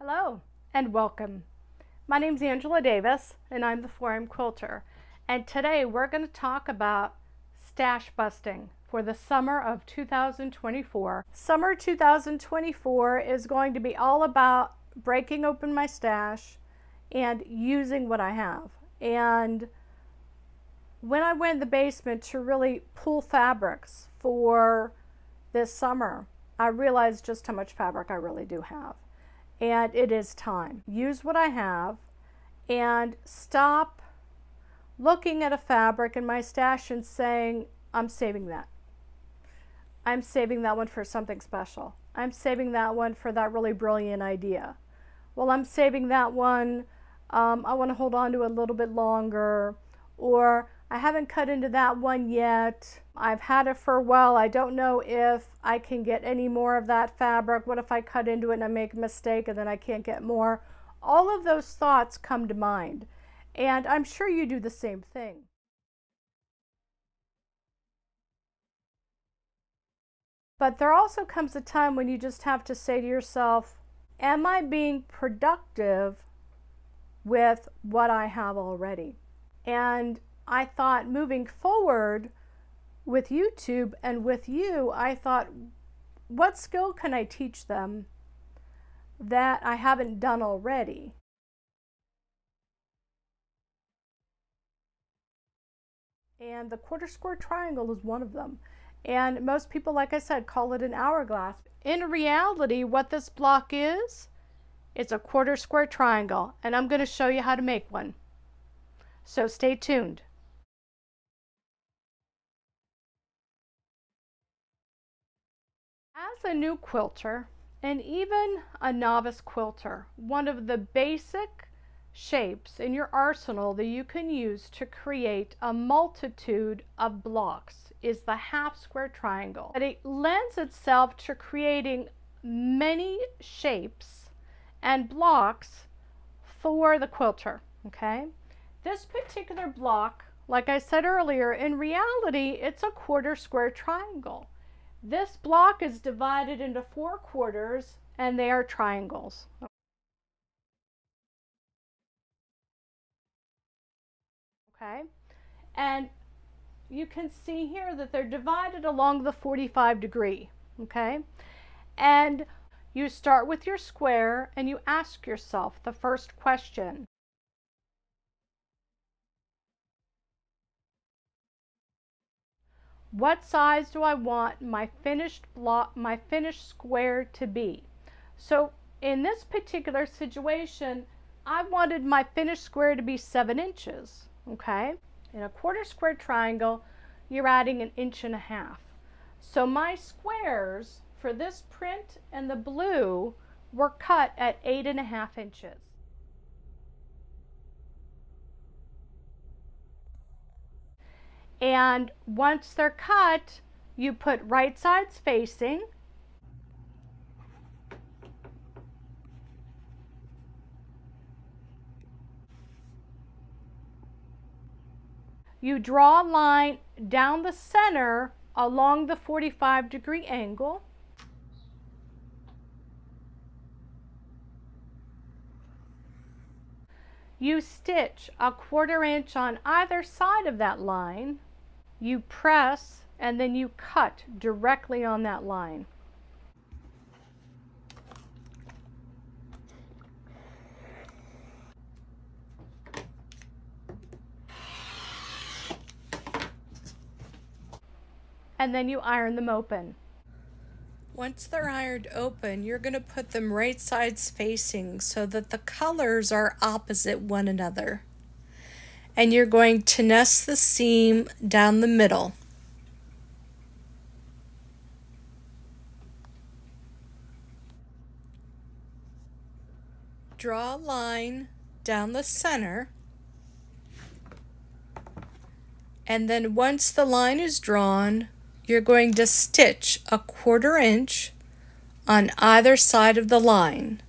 Hello and welcome. My name's Angela Davis and I'm the 4M Quilter, and today we're going to talk about stash busting for the summer of 2024. Summer 2024 is going to be all about breaking open my stash and using what I have. And when I went in the basement to really pull fabrics for this summer, I realized just how much fabric I really do have. And it is time. Use what I have and stop looking at a fabric in my stash and saying, I'm saving that. I'm saving that one for something special. I'm saving that one for that really brilliant idea. Well, I'm saving that one, I want to hold on to it a little bit longer, or I haven't cut into that one yet. I've had it for a while. I don't know if I can get any more of that fabric. What if I cut into it and I make a mistake and then I can't get more? All of those thoughts come to mind. And I'm sure you do the same thing. But there also comes a time when you just have to say to yourself, am I being productive with what I have already? And I thought moving forward with YouTube and with you, I thought, what skill can I teach them that I haven't done already? And the quarter square triangle is one of them. And most people, like I said, call it an hourglass. In reality, what this block is, it's a quarter square triangle, and I'm going to show you how to make one. So stay tuned. As a new quilter, and even a novice quilter, one of the basic shapes in your arsenal that you can use to create a multitude of blocks is the half square triangle. But it lends itself to creating many shapes and blocks for the quilter, okay? This particular block, like I said earlier, in reality, it's a quarter square triangle. This block is divided into 4 quarters and they are triangles. Okay, and you can see here that they're divided along the 45-degree. Okay, and you start with your square and you ask yourself the first question. What size do I want my finished block, my finished square to be? So in this particular situation, I wanted my finished square to be 7 inches. Okay, in a quarter square triangle, you're adding 1.5 inches. So my squares for this print and the blue were cut at 8.5 inches. And once they're cut, you put right sides facing. You draw a line down the center along the 45-degree angle. You stitch a 1/4 inch on either side of that line. You press and then you cut directly on that line. And then you iron them open. Once they're ironed open, you're going to put them right sides facing so that the colors are opposite one another. And you're going to nest the seam down the middle. Draw a line down the center. And then once the line is drawn, you're going to stitch a 1/4 inch on either side of the line.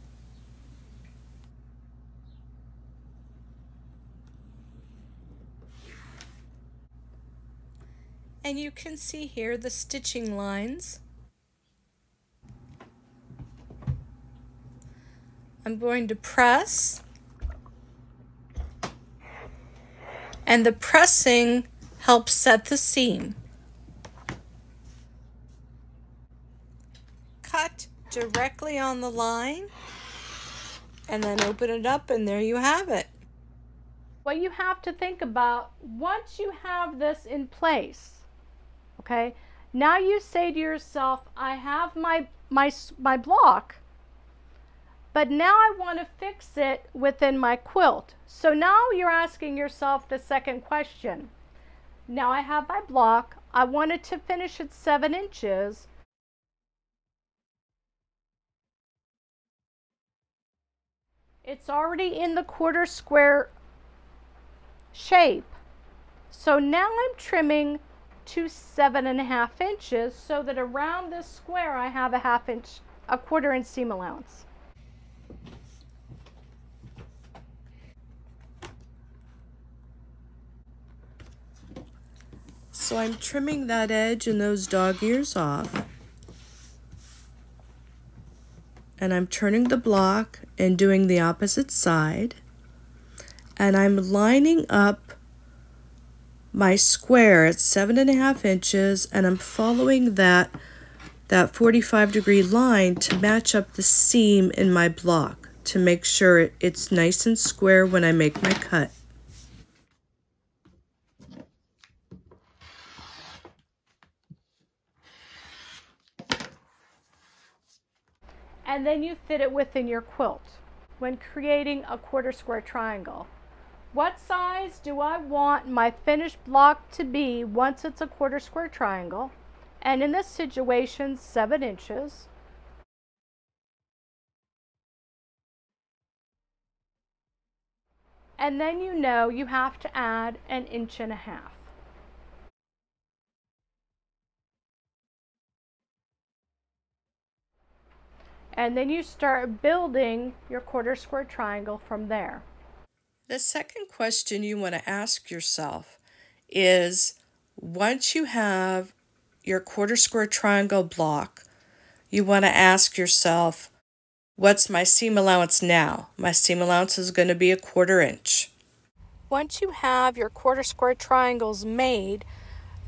And you can see here the stitching lines. I'm going to press, and the pressing helps set the seam. Cut directly on the line, and then open it up, and there you have it. What you have to think about, once you have this in place, okay, now you say to yourself, I have my block, but now I want to fix it within my quilt. So now you're asking yourself the second question. Now I have my block, I wanted to finish at 7 inches. It's already in the quarter square shape. So now I'm trimming to 7.5 inches so that around this square I have a quarter inch seam allowance. So I'm trimming that edge and those dog ears off. And I'm turning the block and doing the opposite side. And I'm lining up my square at 7.5 inches, and I'm following that 45-degree line to match up the seam in my block to make sure it's nice and square when I make my cut. And then you fit it within your quilt when creating a quarter square triangle. What size do I want my finished block to be once it's a quarter square triangle? And in this situation, 7 inches. And then you know you have to add 1.5 inches. And then you start building your quarter square triangle from there. The second question you want to ask yourself is, once you have your quarter square triangle block, you want to ask yourself, what's my seam allowance now? My seam allowance is going to be 1/4 inch. Once you have your quarter square triangles made,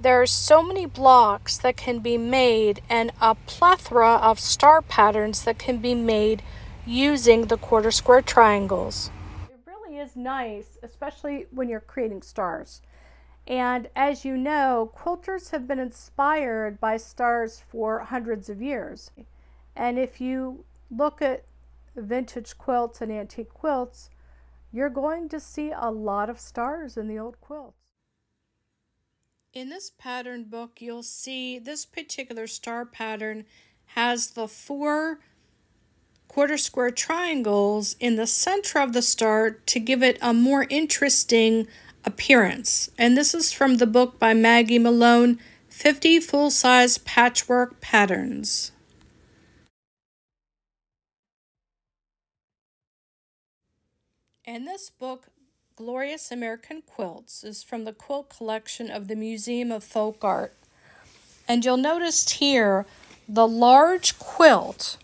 there are so many blocks that can be made and a plethora of star patterns that can be made using the quarter square triangles. It really is nice, especially when you're creating stars. And as you know, quilters have been inspired by stars for hundreds of years. And if you look at vintage quilts and antique quilts, you're going to see a lot of stars in the old quilts. In this pattern book, you'll see this particular star pattern has the 4 quarter square triangles in the center of the star to give it a more interesting appearance. And this is from the book by Maggie Malone, 50 Full-Size Patchwork Patterns. And this book, Glorious American Quilts, is from the quilt collection of the Museum of Folk Art. And you'll notice here the large quilt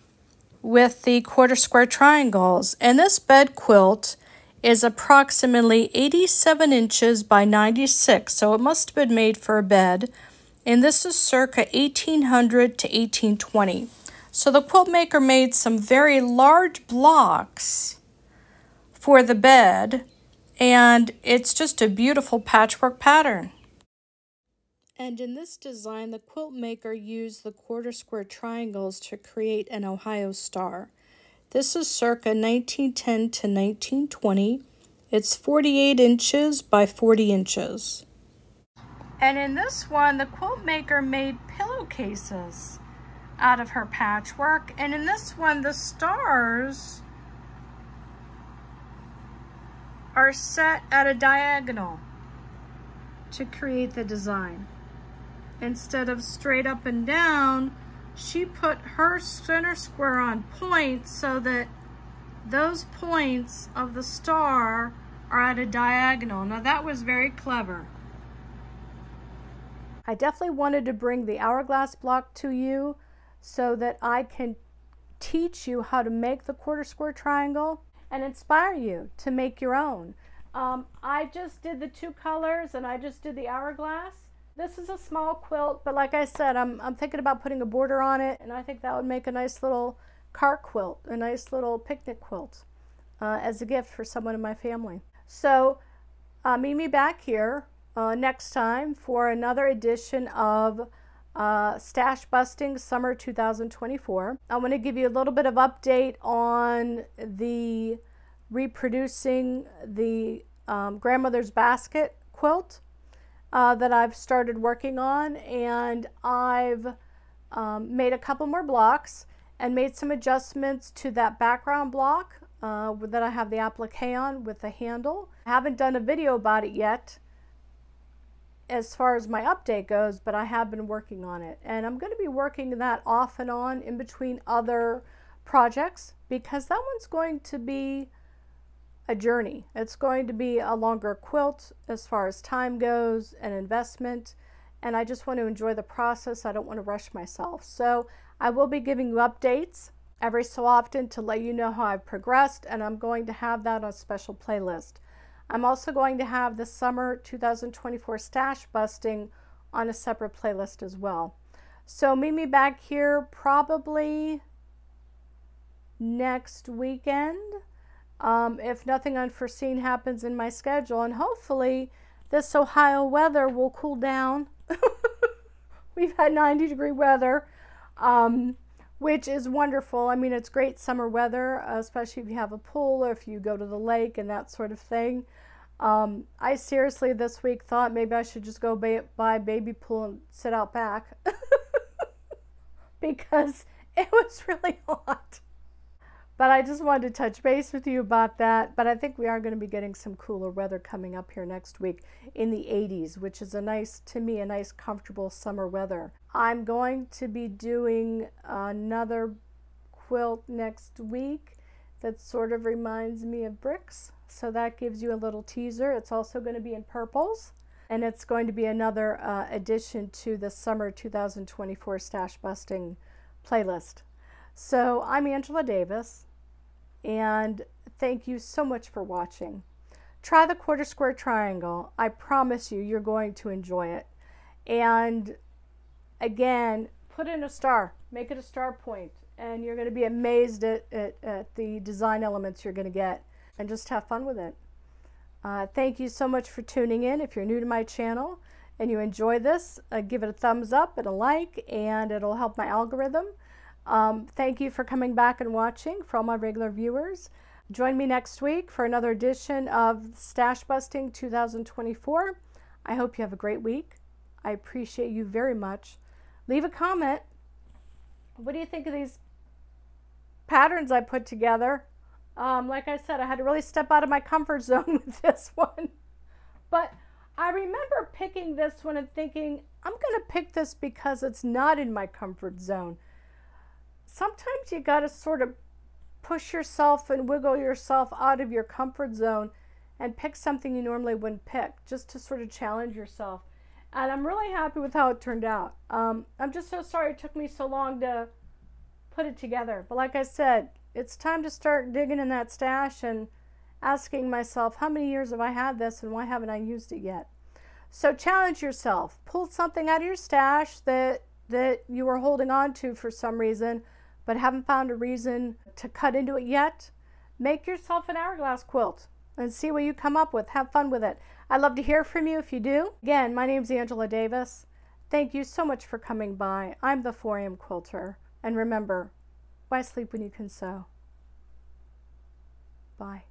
with the quarter square triangles. And this bed quilt is approximately 87 inches by 96, so it must have been made for a bed. And this is circa 1800 to 1820. So the quilt maker made some very large blocks for the bed, and it's just a beautiful patchwork pattern. And in this design, the quilt maker used the quarter square triangles to create an Ohio star. This is circa 1910 to 1920. It's 48 inches by 40 inches. And in this one, the quilt maker made pillowcases out of her patchwork. And in this one, the stars are set at a diagonal to create the design. Instead of straight up and down, she put her center square on points so that those points of the star are at a diagonal. Now that was very clever. I definitely wanted to bring the hourglass block to you so that I can teach you how to make the quarter square triangle and inspire you to make your own. I just did the 2 colors and I just did the hourglass. This is a small quilt, but like I said, I'm thinking about putting a border on it, and I think that would make a nice little cart quilt, a nice little picnic quilt as a gift for someone in my family. So meet me back here next time for another edition of Stash Busting Summer 2024. I want to give you a little bit of update on the reproducing the grandmother's basket quilt that I've started working on, and I've made a couple more blocks and made some adjustments to that background block that I have the applique on with the handle. I haven't done a video about it yet as far as my update goes, but I have been working on it, and I'm going to be working that off and on in between other projects, because that one's going to be a journey. It's going to be a longer quilt as far as time goes and investment, and I just want to enjoy the process. I don't want to rush myself. So I will be giving you updates every so often to let you know how I've progressed, and I'm going to have that on a special playlist. I'm also going to have the summer 2024 stash busting on a separate playlist as well. So meet me back here probably next weekend. If nothing unforeseen happens in my schedule, and hopefully this Ohio weather will cool down. We've had 90-degree weather, which is wonderful. I mean, it's great summer weather, especially if you have a pool or if you go to the lake and that sort of thing. I seriously this week thought maybe I should just go buy a baby pool and sit out back because it was really hot. But I just wanted to touch base with you about that. But I think we are going to be getting some cooler weather coming up here next week in the 80s, which is a nice, to me, a nice comfortable summer weather. I'm going to be doing another quilt next week that sort of reminds me of bricks. So that gives you a little teaser. It's also going to be in purples, and it's going to be another addition to the summer 2024 stash busting playlist. So I'm Angela Davis, and thank you so much for watching. Try the quarter square triangle. I promise you, you're going to enjoy it. And again, put in a star. Make it a star point, and you're going to be amazed at the design elements you're going to get, and just have fun with it. Thank you so much for tuning in. If you're new to my channel and you enjoy this, give it a thumbs up and a like, and it'll help my algorithm. Thank you for coming back and watching. For all my regular viewers, join me next week for another edition of Stash Busting 2024. I hope you have a great week. I appreciate you very much. Leave a comment. What do you think of these patterns I put together? Like I said, I had to really step out of my comfort zone with this one. But I remember picking this one and thinking, I'm going to pick this because it's not in my comfort zone. Sometimes you got to sort of push yourself and wiggle yourself out of your comfort zone and pick something you normally wouldn't pick, just to sort of challenge yourself. And I'm really happy with how it turned out. I'm just so sorry it took me so long to put it together. But like I said, it's time to start digging in that stash and asking myself, how many years have I had this and why haven't I used it yet? So challenge yourself. Pull something out of your stash that you were holding on to for some reason, but haven't found a reason to cut into it yet. Make yourself an hourglass quilt and see what you come up with. Have fun with it. I'd love to hear from you if you do. Again, my name's Angela Davis. Thank you so much for coming by. I'm the 4 AM Quilter. And remember, why sleep when you can sew? Bye.